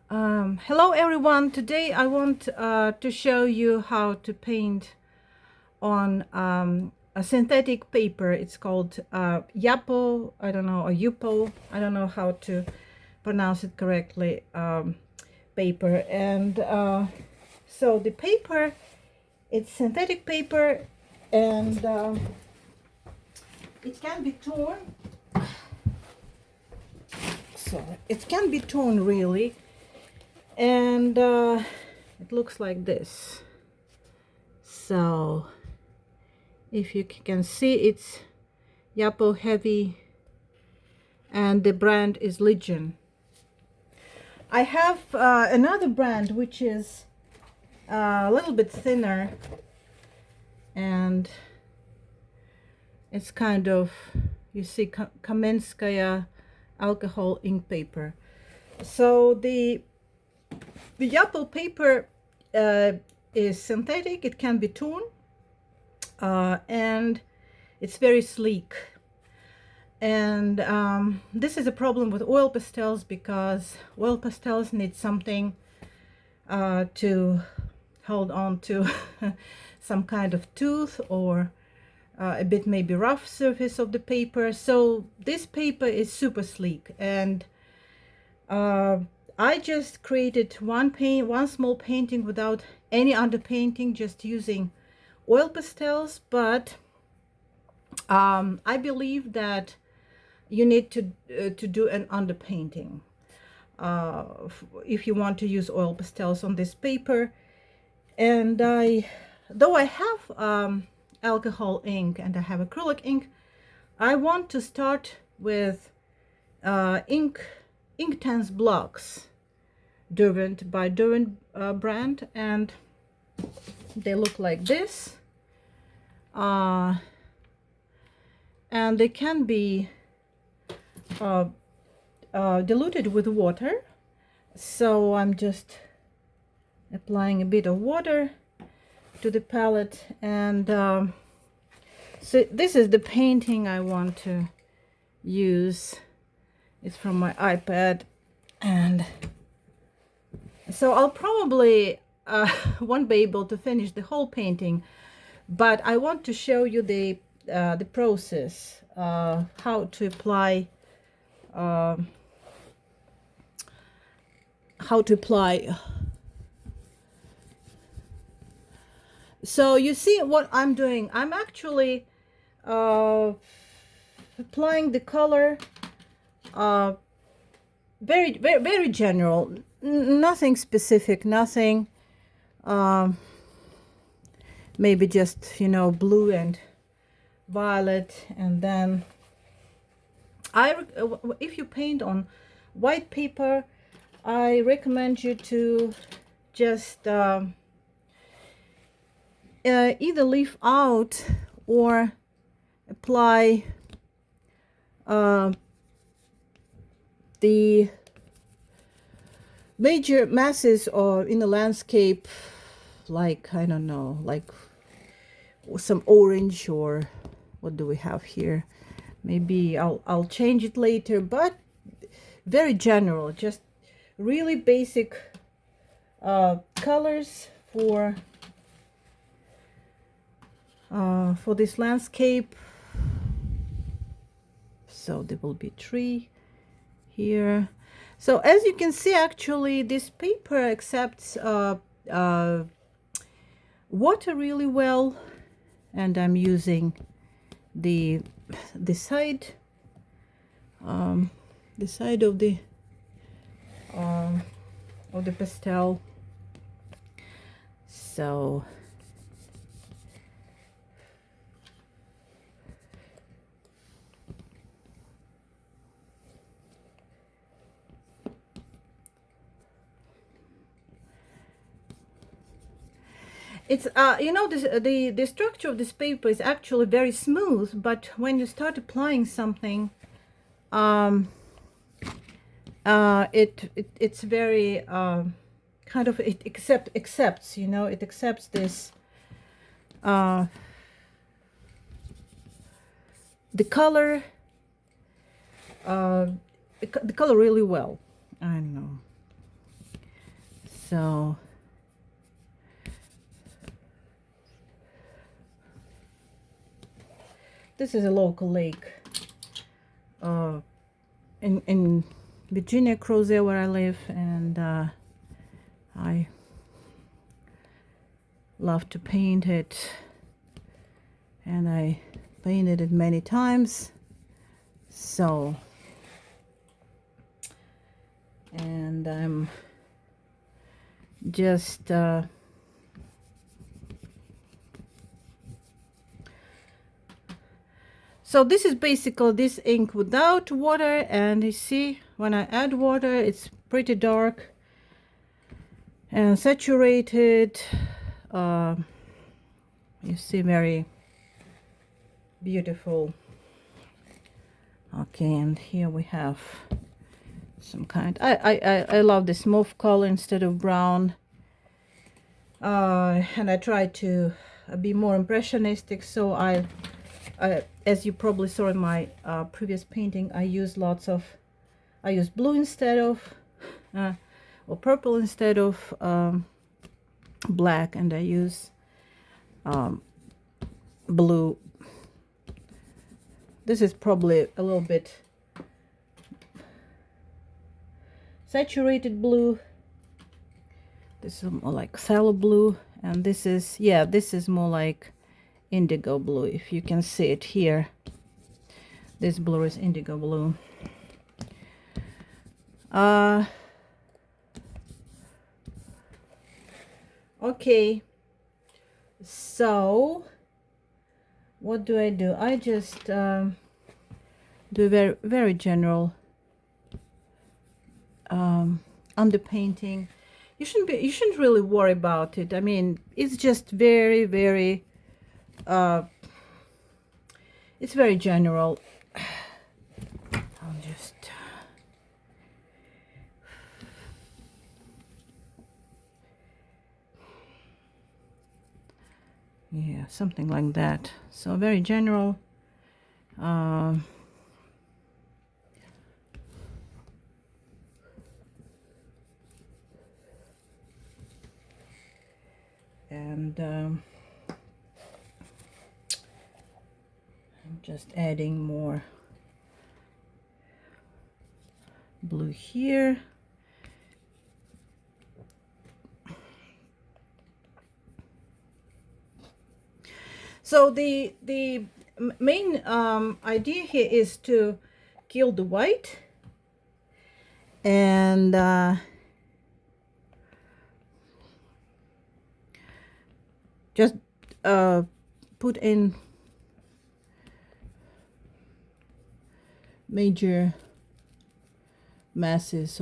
Hello everyone. Today I want to show you how to paint on a synthetic paper. It's called Yapo, I don't know, or Yupo, I don't know how to pronounce it correctly, paper. And so the paper, it's synthetic paper, and it can be torn. So it can be torn really, and it looks like this. So if you can see, it's Yapo heavy, and the brand is Legion. I have another brand which is a little bit thinner, and it's kind of, you see, Kamenskaya alcohol ink paper. So the Yapo paper is synthetic. It can be torn, and it's very sleek. And this is a problem with oil pastels, because oil pastels need something to hold on to some kind of tooth, or a bit maybe rough surface of the paper. So this paper is super sleek, and I just created one small painting without any underpainting, just using oil pastels. But I believe that you need to do an underpainting if you want to use oil pastels on this paper. And though I have alcohol ink and I have acrylic ink, I want to start with Inktense blocks, Derwent by Derwent brand, and they look like this, and they can be diluted with water. So I'm just applying a bit of water to the palette, and so this is the painting I want to use. It's from my iPad, and so I'll probably won't be able to finish the whole painting, but I want to show you the process, how to apply So you see what I'm doing. I'm actually applying the color, very general, nothing specific, nothing maybe just, you know, blue and violet. And then if you paint on white paper, I recommend you to just either leave out or apply the major masses, or in the landscape, like, I don't know, like some orange, or what do we have here? Maybe I'll change it later, but very general, just really basic colors for this landscape. So there will be a tree here. So as you can see, actually this paper accepts water really well, and I'm using the side of the pastel. So it's you know, this the structure of this paper is actually very smooth, but when you start applying something, it's very kind of, it accepts, you know, it accepts this the color the color really well. I don't know. So this is a local lake in Virginia, Crozet, where I live, and I love to paint it, and I painted it many times. So, and I'm just so this is basically this ink without water, and you see when I add water it's pretty dark and saturated. You see, very beautiful. Okay, and here we have some kind. I love this mauve color instead of brown, and I try to be more impressionistic. So I as you probably saw in my previous painting, I use blue instead of or purple instead of black, and I use blue. This is probably a little bit saturated blue. This is more like phthalo blue, and this is, yeah, this is more like indigo blue. If you can see it here, this blue is indigo blue. Okay, so what do? I just do very, very general underpainting. You shouldn't really worry about it. I mean, it's just very, very it's very general. I'll just yeah, something like that. So very general. And I'm just adding more blue here. So the main idea here is to kill the white and just put in major masses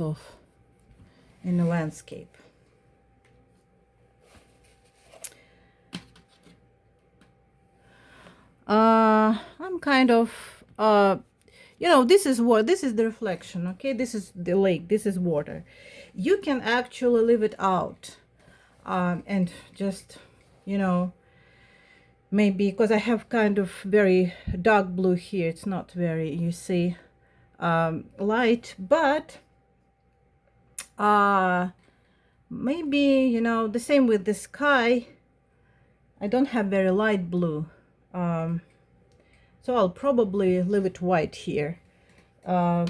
in the landscape. I'm kind of you know, this is the reflection. Okay, this is the lake, this is water. You can actually leave it out and just, you know, maybe because I have kind of very dark blue here, it's not very, you see, light, but maybe, you know, the same with the sky. I don't have very light blue, so I'll probably leave it white here. Or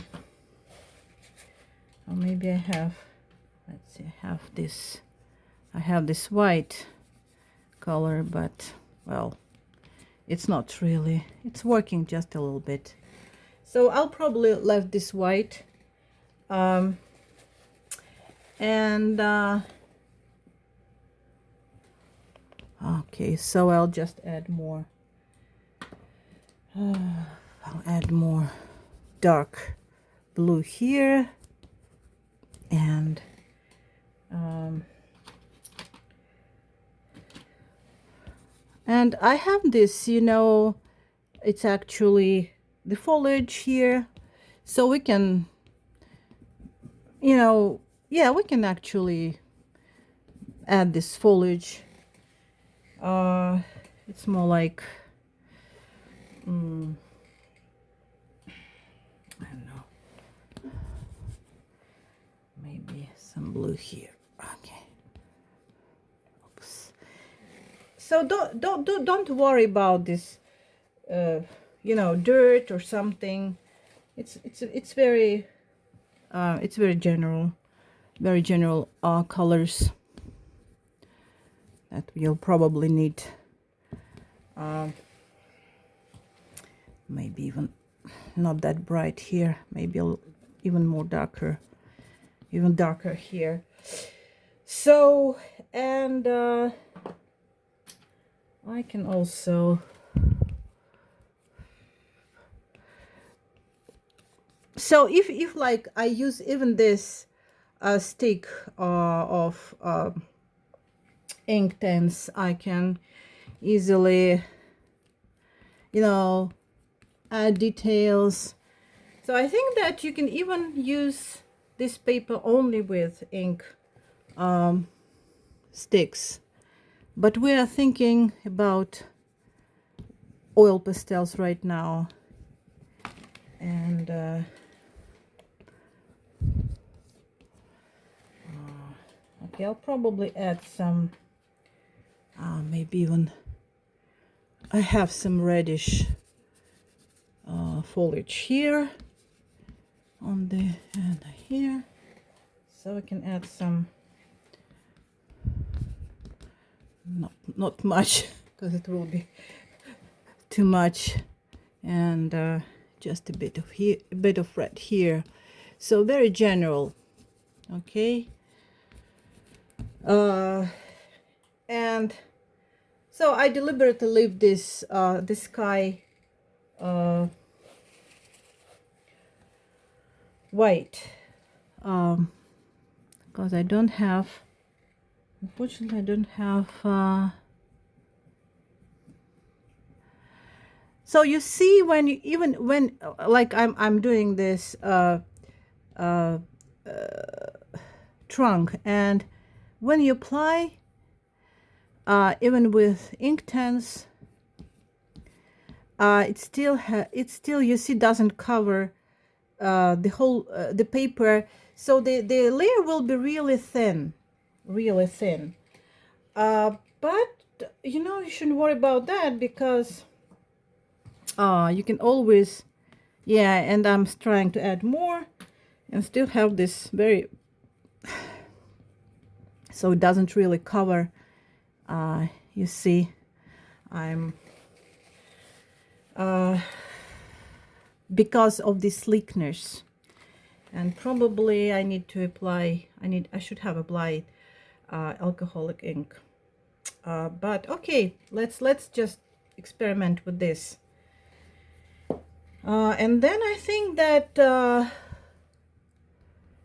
maybe I have, let's see, I have this white color, but well, it's not really, it's working just a little bit. So I'll probably leave this white. Okay, so I'll just add more. I'll add more dark blue here, and I have this, you know, it's actually the foliage here, so we can, you know, yeah, we can actually add this foliage. It's more like I don't know, maybe some blue here. Okay, So don't worry about this, you know, dirt or something. It's very general, very general colors that you'll probably need. Maybe even not that bright here, maybe even more darker, even darker here. So, and I can also, so if like I use even this stick of Inktense, I can easily, you know, add details. So I think that you can even use this paper only with ink sticks, but we are thinking about oil pastels right now. And okay, I'll probably add some, maybe even, I have some reddish foliage here on the end here, so I can add some, not much because it will be too much, and just a bit of here, a bit of red here, so very general. Okay, and so I deliberately leave this the sky white, because I don't have, unfortunately I don't have so you see, when you, even when like I'm doing this trunk, and when you apply even with Inktense, it still you see doesn't cover the whole the paper, so the layer will be really thin, really thin. But you know, you shouldn't worry about that, because you can always, yeah, and I'm trying to add more and still have this very, so it doesn't really cover. You see, I'm because of the sleekness, and probably I need to apply, I should have applied alcoholic ink, but okay, let's just experiment with this, and then I think that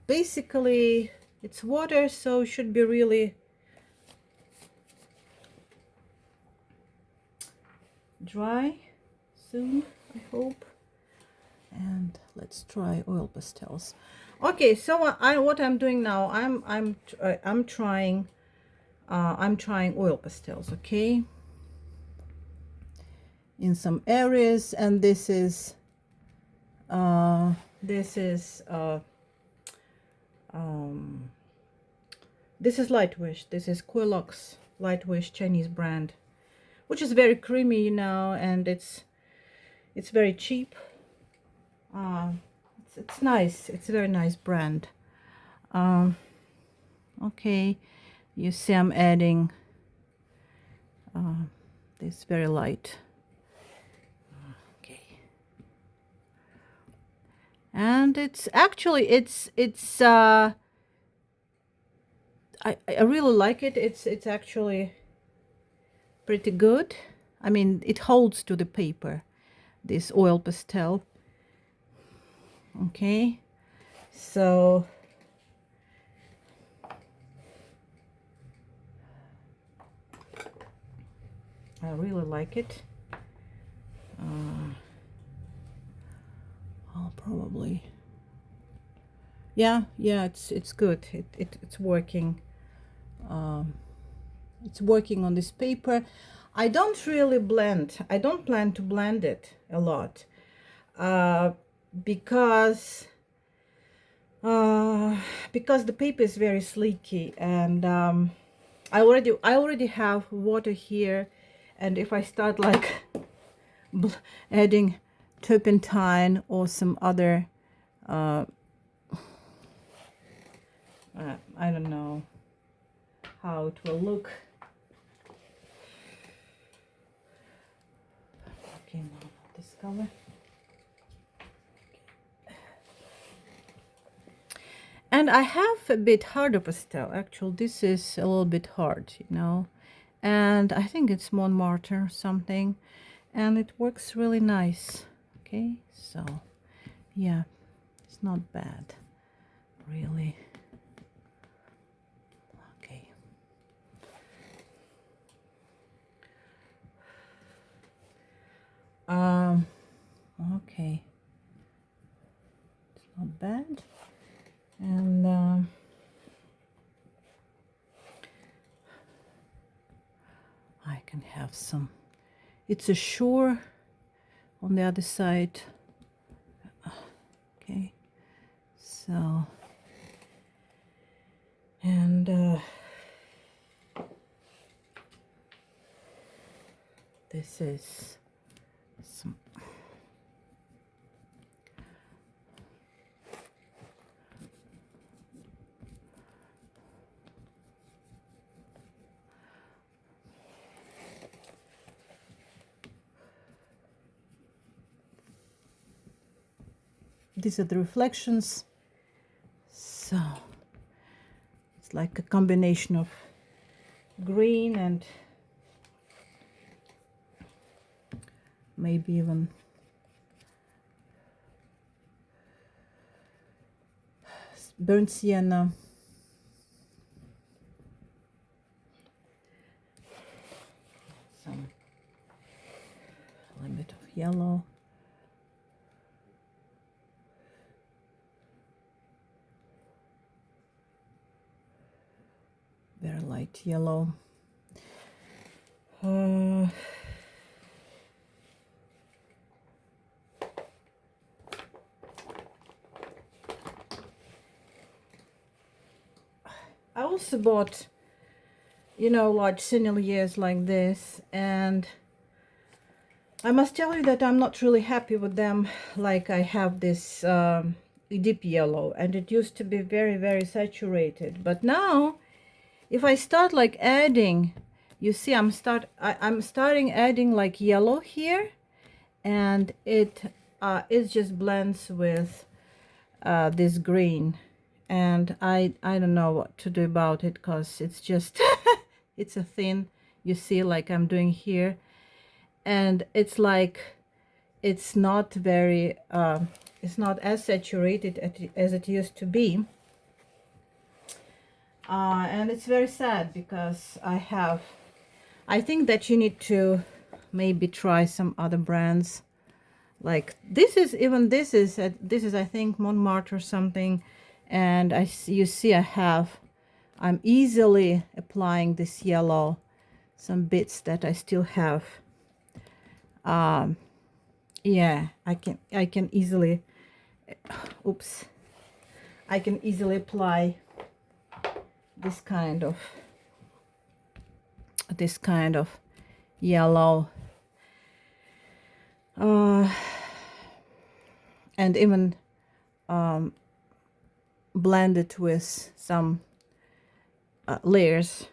basically it's water, so should be really dry soon, I hope. And let's try oil pastels. Okay, so what I'm doing now, I'm trying oil pastels, okay, in some areas, and this is Lightwish. This is Quillox Lightwish, Chinese brand, which is very creamy, you know, and it's very cheap. It's nice. It's a very nice brand. Okay, you see I'm adding this very light. Okay, and it's actually I really like it. It's actually pretty good. I mean, it holds to the paper, this oil pastel. Okay, so I really like it. I'll probably, yeah, it's good. It's working. It's working on this paper. I don't really blend. I don't plan to blend it a lot, because the paper is very sleeky, and I already have water here, and if I start like adding turpentine or some other I don't know how it will look. Okay, now this color. And I have a bit harder pastel. Actually, this is a little bit hard, you know. And I think it's Montmartre or something. And it works really nice. Okay, so yeah, it's not bad, really. Okay. Okay. It's not bad. And I can have some. It's a shore on the other side. Okay, so and this is some. These are the reflections. So it's like a combination of green and maybe even burnt sienna. Some a little bit of yellow. Very light yellow. I also bought, you know, large Senneliers like this, and I must tell you that I'm not really happy with them. Like I have this deep yellow, and it used to be very, very saturated, but now if I start like adding, you see I'm starting adding like yellow here, and it just blends with this green, and I don't know what to do about it, because it's just it's a thin, you see, like I'm doing here, and it's like it's not very it's not as saturated as it used to be. And it's very sad, because I think that you need to maybe try some other brands. Like this is I think Montmartre or something, and you see I'm easily applying this yellow, some bits that I still have. Yeah, I can easily oops, I can easily apply this kind of yellow, and even blend it with some layers.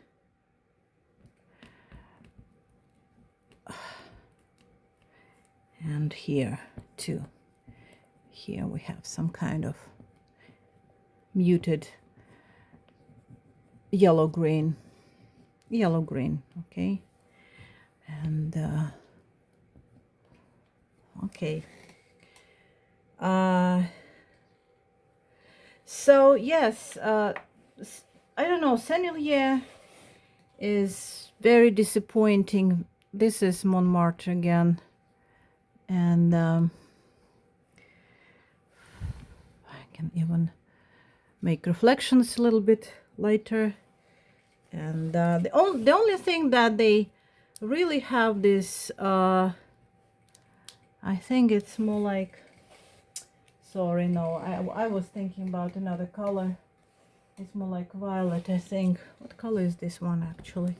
And here too, here we have some kind of muted yellow green, okay. And okay, so yes, I don't know, Sennelier is very disappointing. This is Montmartre again, and I can even make reflections a little bit lighter. And the only thing that they really have this, I think it's more like, sorry, no, I was thinking about another color. It's more like violet, I think. What color is this one actually?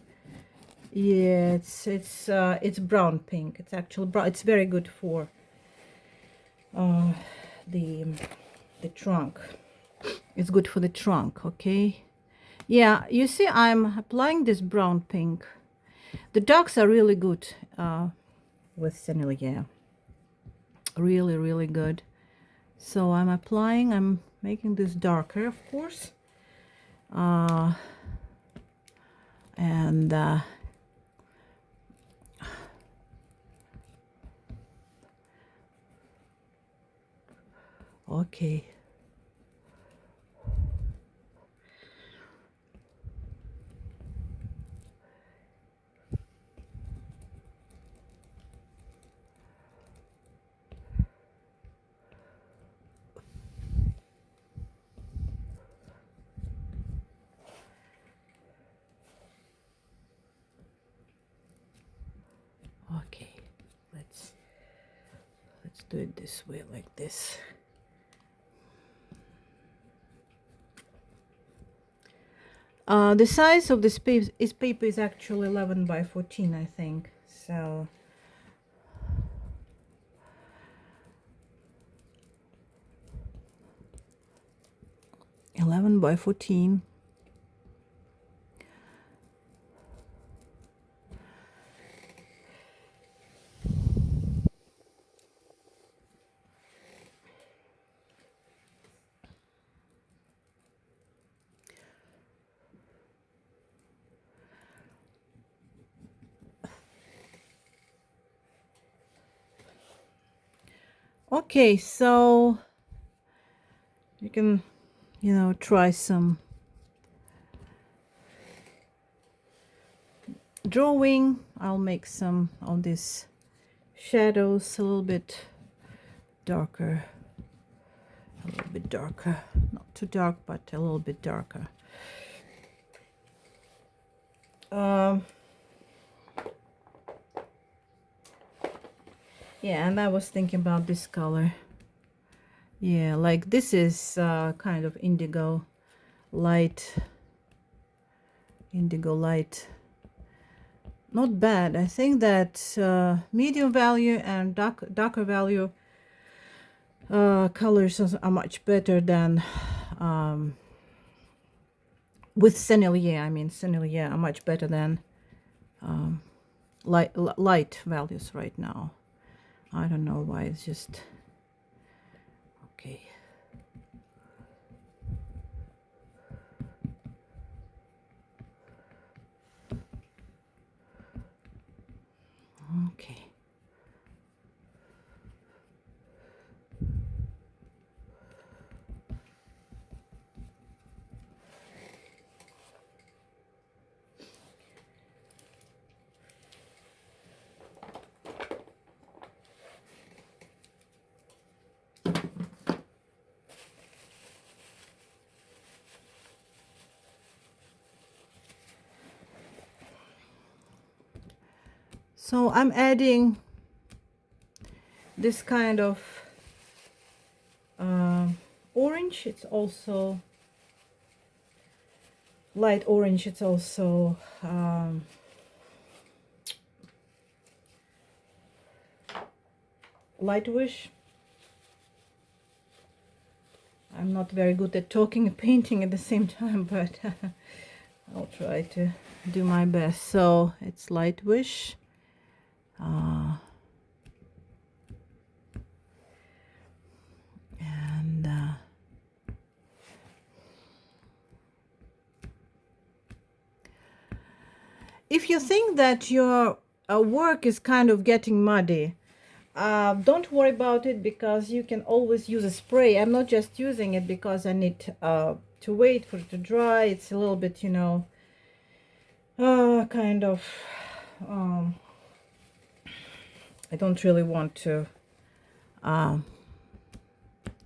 Yeah, it's brown pink. It's actually brown. It's very good for uh, the trunk. It's good for the trunk. Okay. Yeah, you see, I'm applying this brown pink. The darks are really good with Sennelier. Really, really good. So I'm making this darker, of course. And okay. Okay, let's do it this way, like this. The size of this paper is actually 11 by 14, I think. So 11 by 14. Okay, so you can, try some drawing. I'll make some of these shadows a little bit darker. A little bit darker. Not too dark, but a little bit darker. Yeah, and I was thinking about this color. Yeah, like this is kind of indigo light. Not bad. I think that medium value and darker value colors are much better than with Sennelier. I mean, Sennelier are much better than light values right now. I don't know why. It's just okay. Okay. So I'm adding this kind of orange. It's also light orange. It's also Lightwish. I'm not very good at talking and painting at the same time, but I'll try to do my best. So it's Lightwish. And if you think that your work is kind of getting muddy, don't worry about it, because you can always use a spray. I'm not just using it because I need to wait for it to dry. It's a little bit, kind of I don't really want to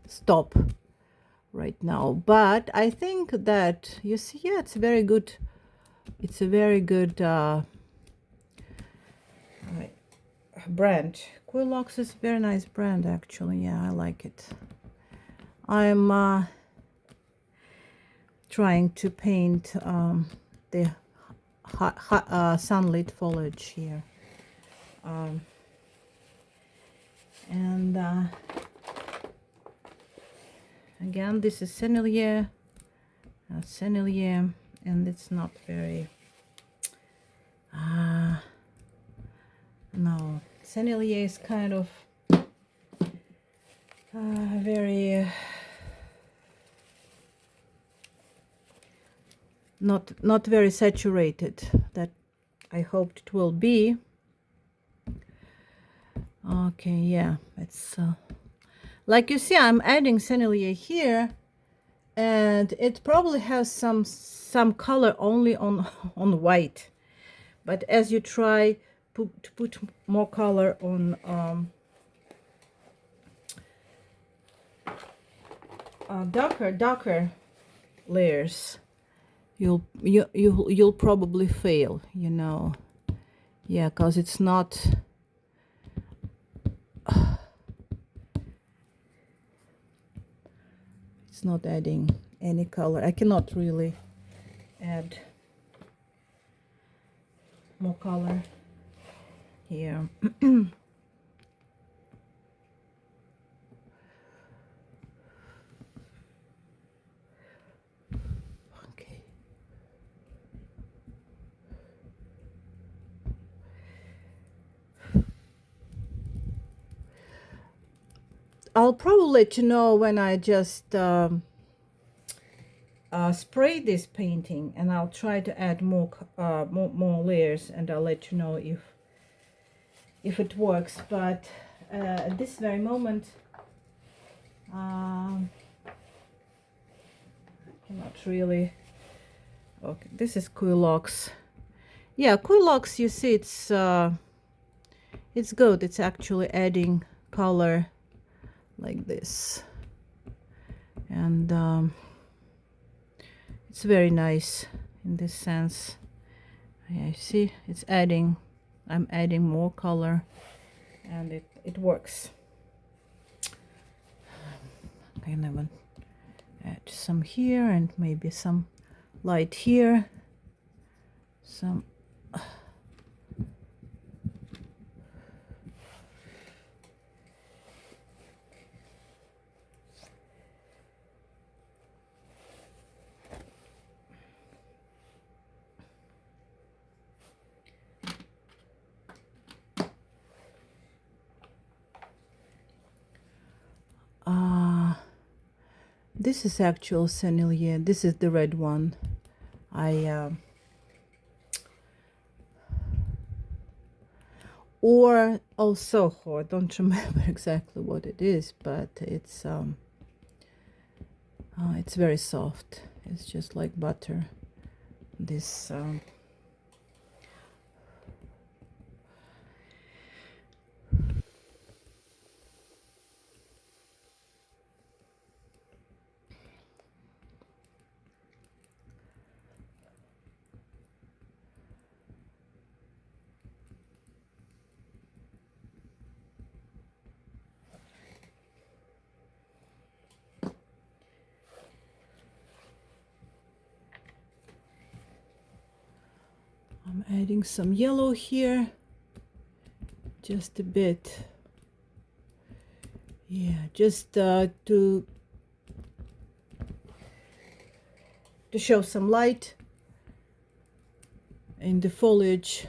stop right now, but I think that you see, yeah, it's a very good brand. Quillox is a very nice brand, actually. Yeah, I like it. I'm trying to paint the sunlit foliage here. And again, this is Sennelier, and it's not very, no, Sennelier is kind of very, not very saturated, that I hoped it will be. Okay, yeah, it's like you see, I'm adding Sennelier here, and it probably has some color only on white, but as you try to put more color on darker layers, you'll probably fail, you know. Yeah, because it's not adding any color. I cannot really add more color here. Okay. I'll probably let you know when I just spray this painting, and I'll try to add more layers, and I'll let you know if it works. But at this very moment, I cannot really. Okay, this is Quilox. Yeah, Quilox, you see, it's good. It's actually adding color like this, and it's very nice in this sense. I see it's adding, I'm adding more color, and it works. Okay, and I will add some here, and maybe some light here, some this is actual Sennelier. This is the red one. Or also, I don't remember exactly what it is, but it's very soft. It's just like butter. This I'm adding some yellow here, just a bit. Yeah, just to show some light in the foliage.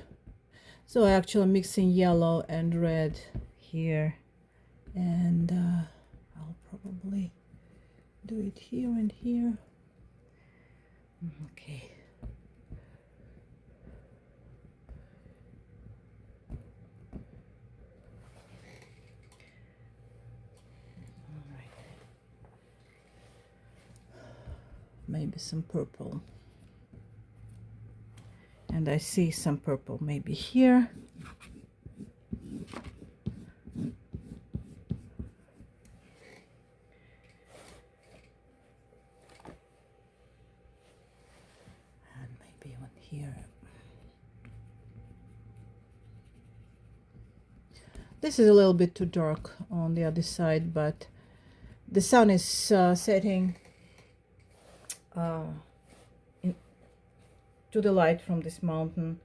So actually mixing yellow and red here, and I'll probably do it here and here. Okay. Maybe some purple, and I see some purple maybe here. And maybe one here. This is a little bit too dark on the other side, but the sun is setting to the light from this mountain.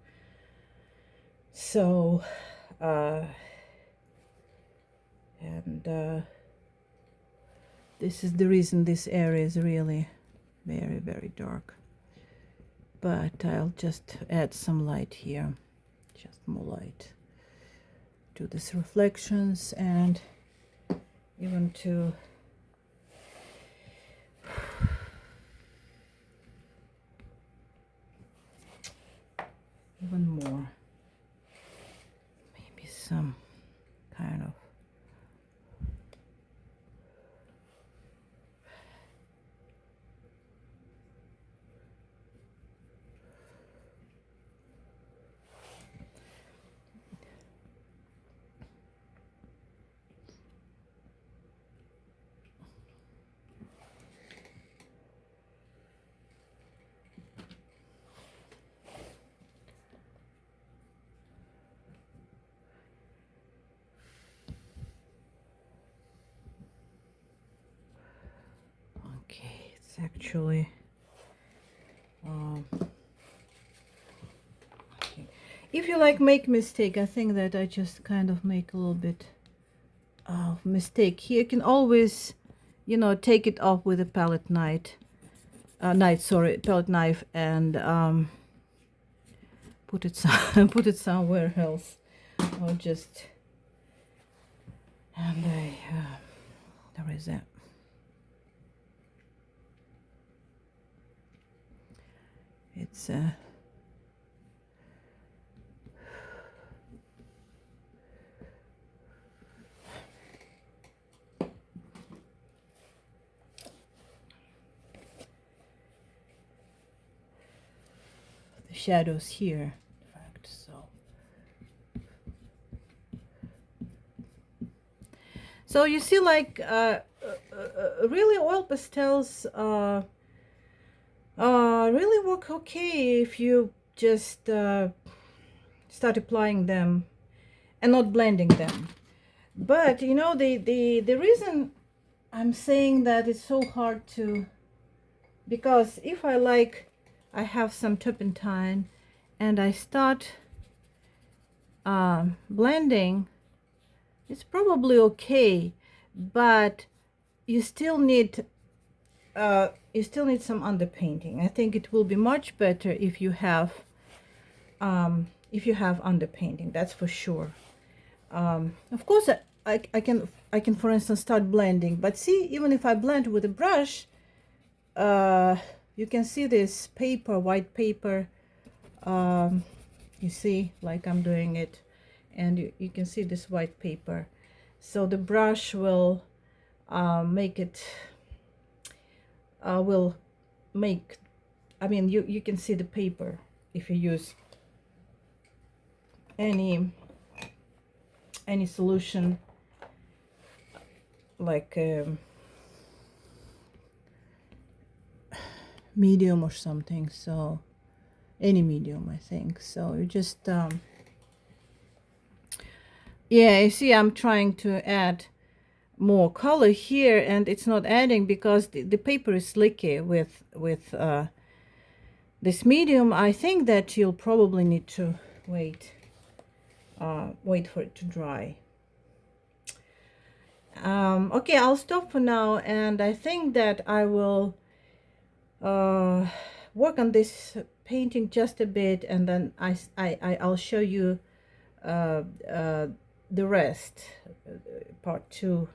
So this is the reason this area is really very, very dark. But I'll just add some light here, just more light to these reflections, and even to even more, maybe some kind of actually okay. If you like make mistake, I think that I just kind of make a little bit of mistake here. You can always, you know, take it off with a palette knife, palette knife, and put it put it somewhere else, or just, and there is that. It's the shadows here, in fact. So you see, like really oil pastels really work okay if you just start applying them and not blending them. But you know, the reason I'm saying that it's so hard to, because if I have some turpentine and I start blending, it's probably okay, but you still need some underpainting. I think it will be much better if you have underpainting, that's for sure. Of course, I can for instance start blending, but see, even if I blend with a brush, you can see this paper, white paper, you see, like I'm doing it, and you can see this white paper. So the brush will make it, I mean, you can see the paper if you use any solution, like medium or something. So any medium, I think. So you just yeah, you see, I'm trying to add more color here, and it's not adding because the paper is slicky with this medium. I think that you'll probably need to wait for it to dry. Okay, I'll stop for now, and I think that I will work on this painting just a bit, and then I'll show you the rest, part 2.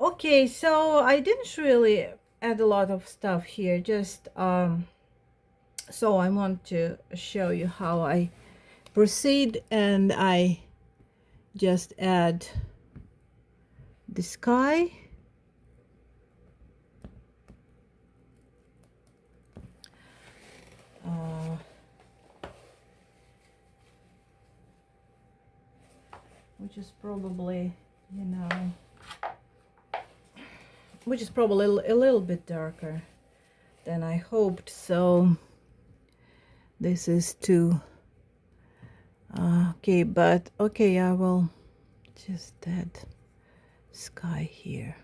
Okay, so I didn't really add a lot of stuff here, just so I want to show you how I proceed, and I just add the sky, which is probably, you know, which is probably a little bit darker than I hoped. So this is too okay, but okay, I will just add sky here.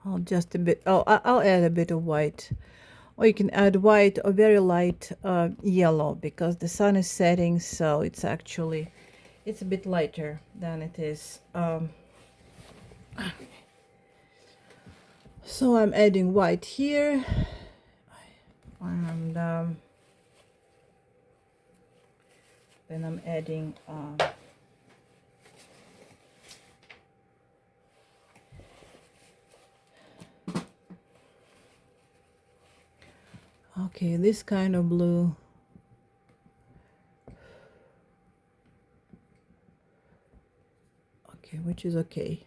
I'll just a bit, oh, I'll add a bit of white. Or you can add white or very light yellow, because the sun is setting, so it's actually, it's a bit lighter than it is. So I'm adding white here, and then I'm adding okay, this kind of blue. Okay, which is okay.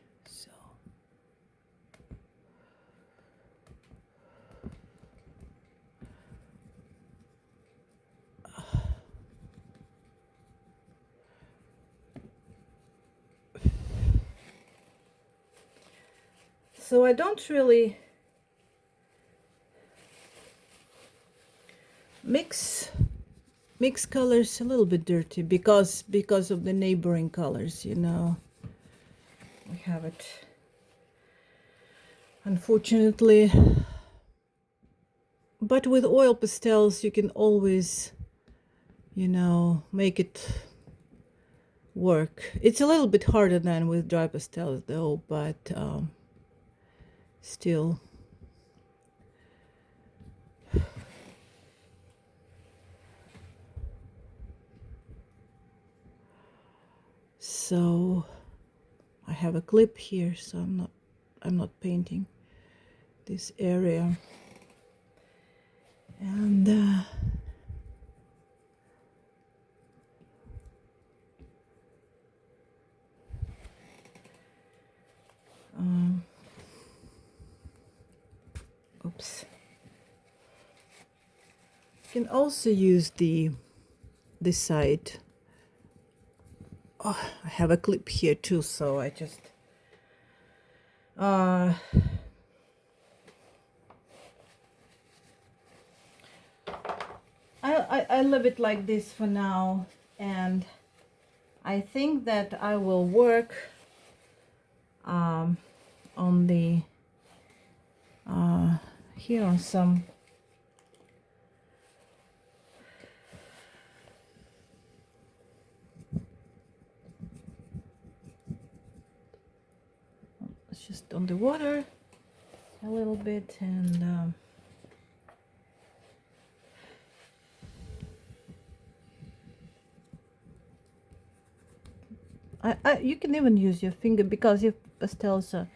So I don't really mix colors, a little bit dirty, because of the neighboring colors, you know. We have it, unfortunately. But with oil pastels you can always, you know, make it work. It's a little bit harder than with dry pastels though, but still. So I have a clip here, so I'm not painting this area. And oops. You can also use this side. Oh, I have a clip here too, so I just I leave it like this for now, and I think that I will work on the here on some it's just on the water a little bit, and you can even use your finger, because your pastels are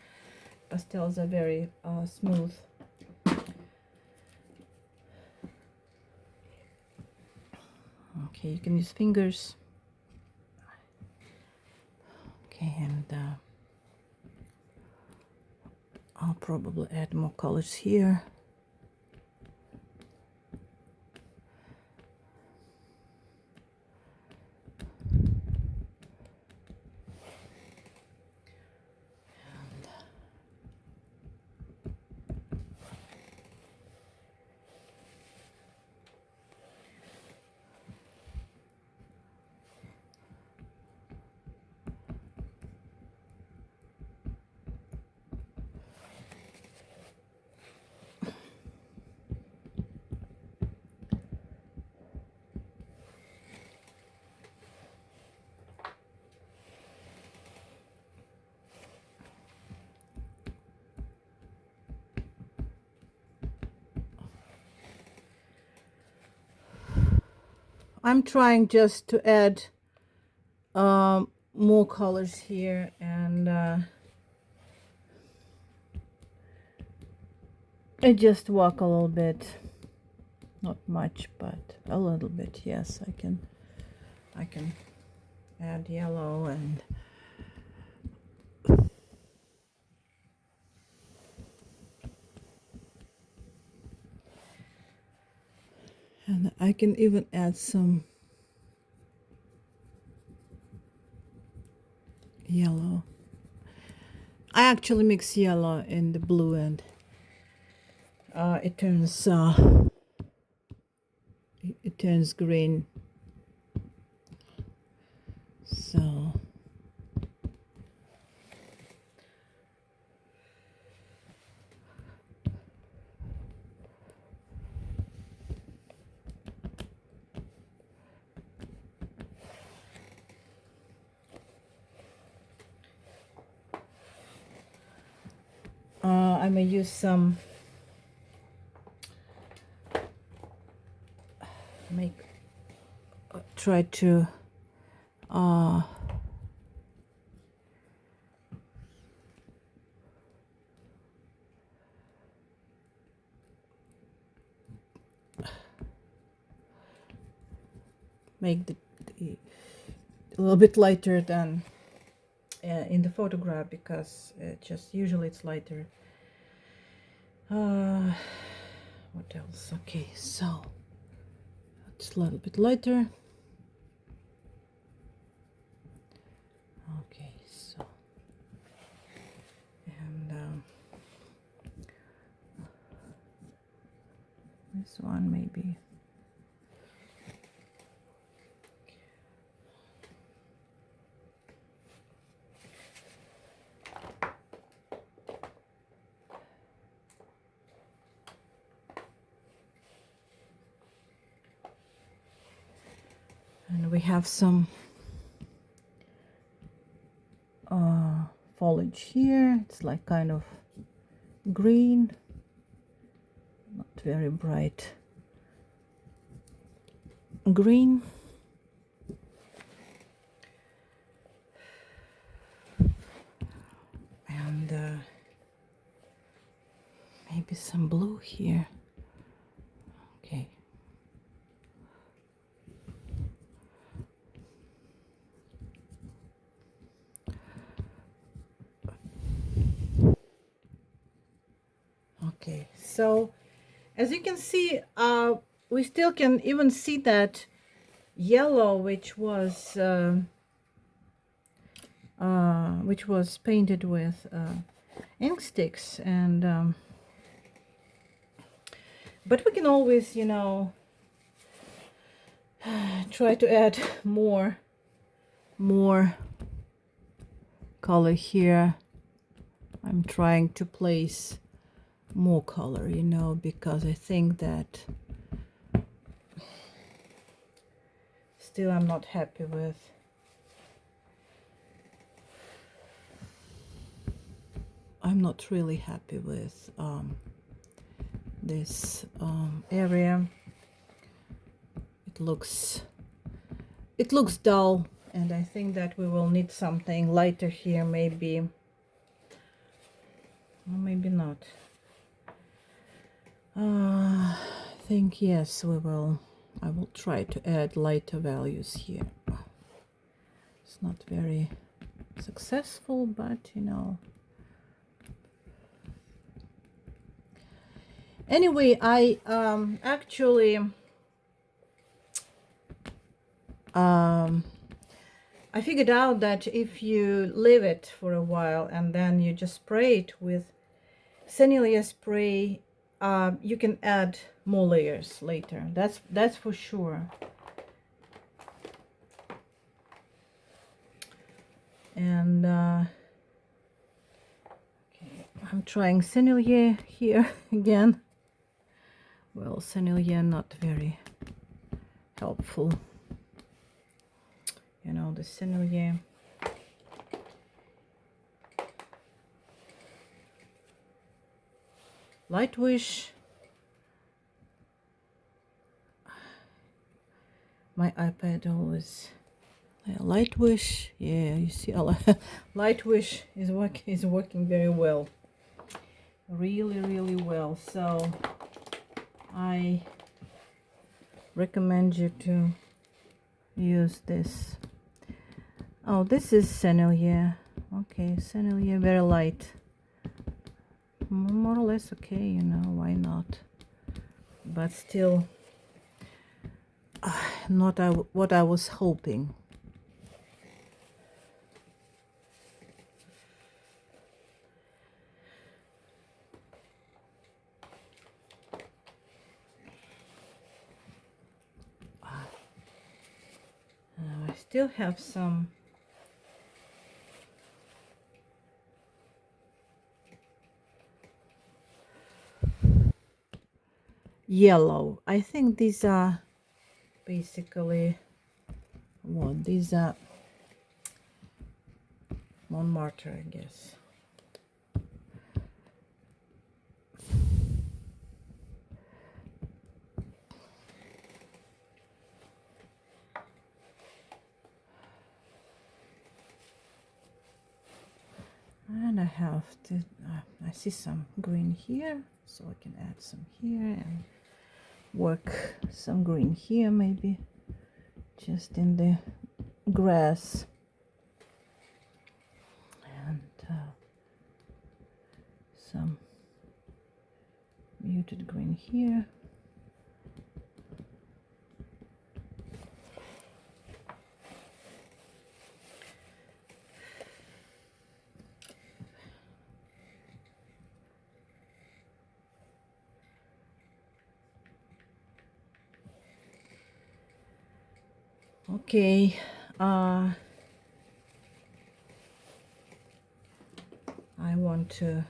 very smooth. Okay, you can use fingers. Okay, and I'll probably add more colors here. I'm trying just to add more colors here, and I just walk a little bit, not much, but a little bit. Yes, I can add yellow, and I can even add some yellow. I actually mix yellow in the blue, and it turns green. So I may use some try to make the a little bit lighter than in the photograph, because just usually it's lighter. What else? Okay, so it's a little bit lighter. Okay, so and this one maybe. And we have some foliage here. It's like kind of green, not very bright green. And maybe some blue here. Okay. Okay, so as you can see, we still can even see that yellow which was painted with ink sticks, and but we can always, you know, try to add more color here. I'm trying to place more color, you know, because I think that still I'm not happy with not really happy with this area. It looks dull, and I think that we will need something lighter here, maybe, or maybe not. I think yes, we will. I will try to add lighter values here. It's not very successful, but you know. Anyway, I actually I figured out that if you leave it for a while and then you just spray it with Sennelier spray, you can add more layers later. That's for sure. And okay, I'm trying Sennelier here again. Well, Sennelier not very helpful. You know, the Sennelier. Lightwish. My iPad always. Lightwish. Yeah, you see, Lightwish is working very well. Really well. So I recommend you to use this. Oh, this is Sennelier. Okay, Sennelier, very light. More or less okay, you know, why not? But still, not what I was hoping. I still have some yellow. I think these are basically what these are. Montmartre, I guess. have to, I see some green here, so I can add some here and work some green here, maybe just in the grass, and some muted green here. Okay, I want to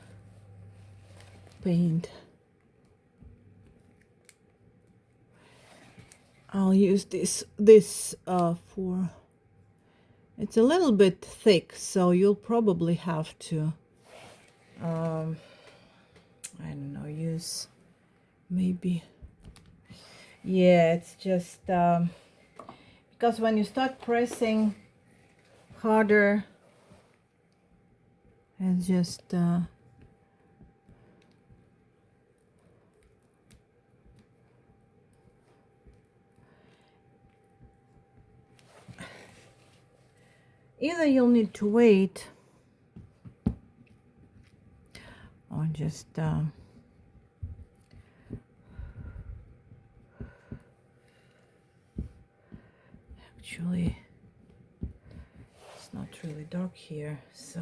paint. I'll use this for, it's a little bit thick, so you'll probably have to I don't know, use maybe, yeah, it's just because when you start pressing harder, it's just either you'll need to wait or just actually it's not really dark here, so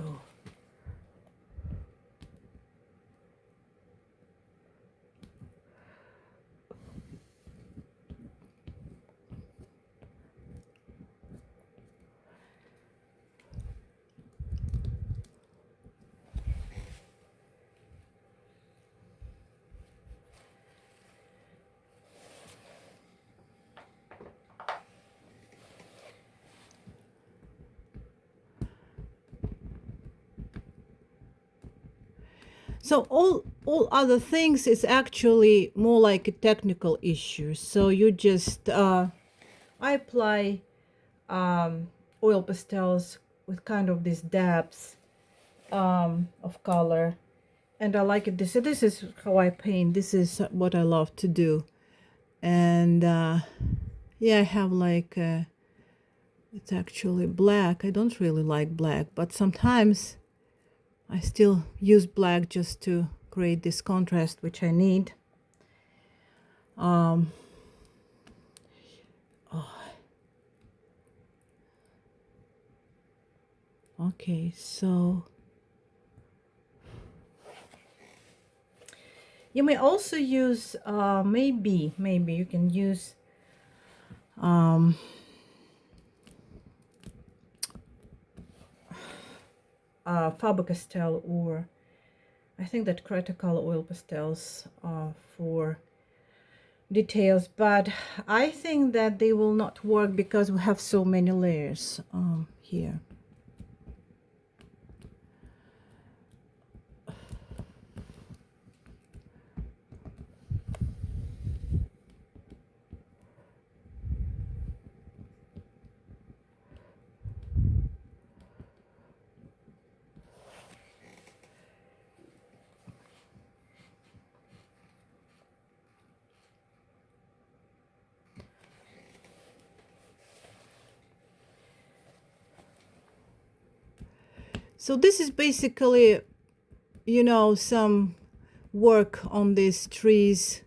so all other things is actually more like a technical issue. So you just I apply oil pastels with kind of these dabs of color, and I like it. This is how I paint. This is what I love to do. And yeah, I have like it's actually black. I don't really like black, but sometimes I still use black just to create this contrast which I need. Oh. Okay, so you may also use maybe you can use Faber-Castell, or I think that critical oil pastels for details, but I think that they will not work because we have so many layers here. So this is basically, you know, some work on these trees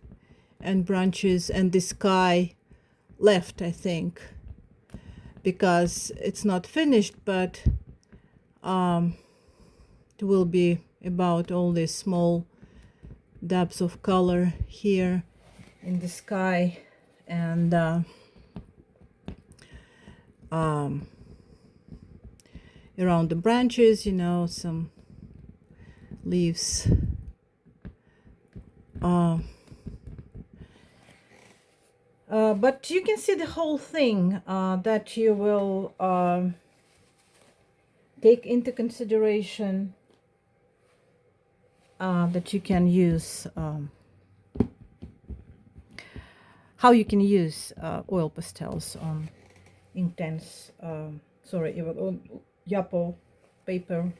and branches and the sky left, I think, because it's not finished, but it will be about all these small dabs of color here in the sky, and around the branches, you know, some leaves. But you can see the whole thing that you will take into consideration, that you can use, how you can use oil pastels on Inktense, sorry, Yupo paper.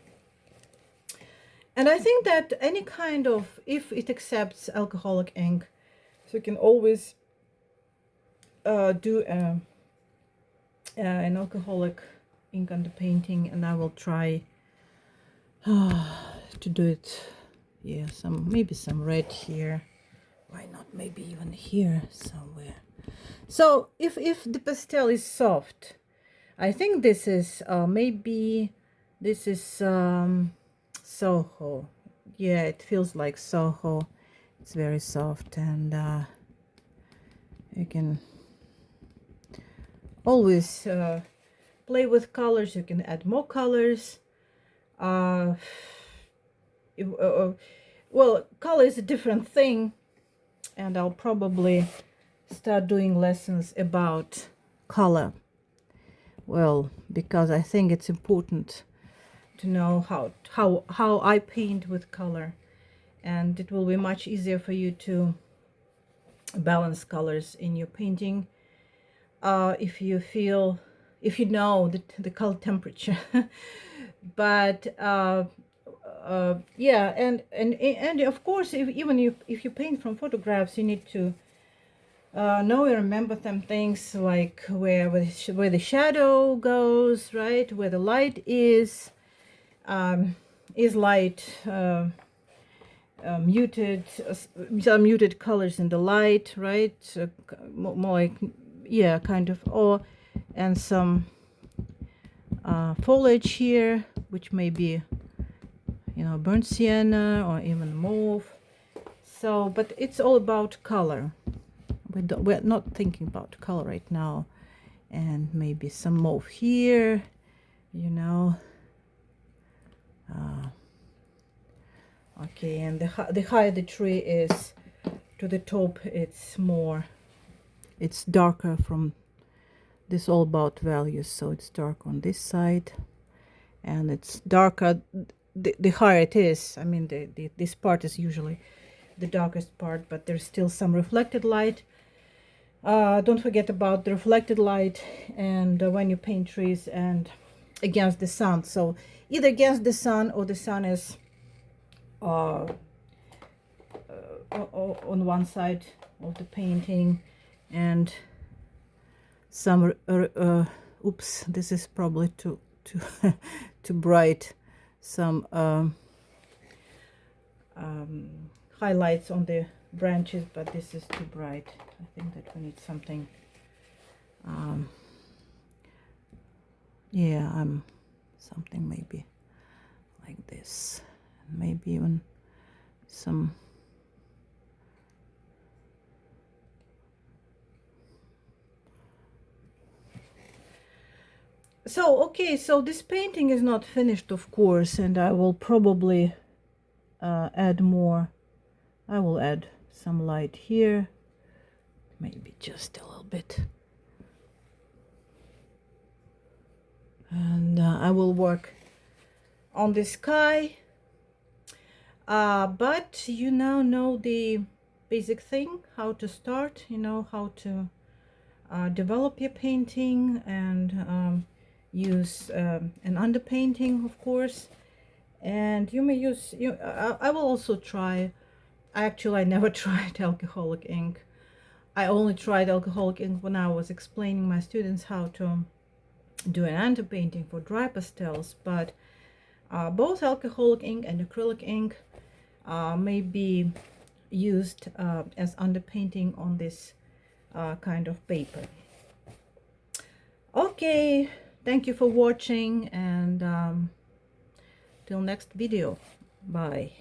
And I think that any kind of, if it accepts alcoholic ink, so you can always do an alcoholic ink underpainting, and I will try to do it. Yeah, maybe some red here. Why not? Maybe even here somewhere. So if the pastel is soft, I think this is maybe this is Soho. Yeah, it feels like Soho. It's very soft, and you can always play with colors. You can add more colors. Well, color is a different thing, and I'll probably start doing lessons about color. Well, because I think it's important to know how I paint with color, and it will be much easier for you to balance colors in your painting if you know the color temperature. But yeah, and of course, if you paint from photographs, you need to know and remember some things, like where the shadow goes, right, where the light is light muted, some muted colors in the light, right, more like, yeah, kind of, or and some foliage here, which may be, you know, burnt sienna or even mauve. So, but it's all about color. We're not thinking about color right now. And maybe some mauve here, you know. Okay, and the higher the tree is to the top, it's darker from this, all about values. So it's dark on this side, and it's darker the higher it is. I mean, this part is usually the darkest part, but there's still some reflected light. Don't forget about the reflected light, and when you paint trees and against the sun. So either against the sun, or the sun is on one side of the painting, and some oops, this is probably too too bright, some highlights on the branches, but this is too bright. I think that we need something yeah, something maybe like this, maybe even some so. Okay, so this painting is not finished, of course, and I will probably add more. I will add some light here, maybe just a little bit, and I will work on the sky. But you now know the basic thing, how to start, you know, how to develop your painting, and use an underpainting, of course. And you may use, I will also try, actually I never tried alcoholic ink. I only tried alcoholic ink when I was explaining my students how to do an underpainting for dry pastels, but both alcoholic ink and acrylic ink may be used as underpainting on this kind of paper. Okay, thank you for watching, and till next video, bye.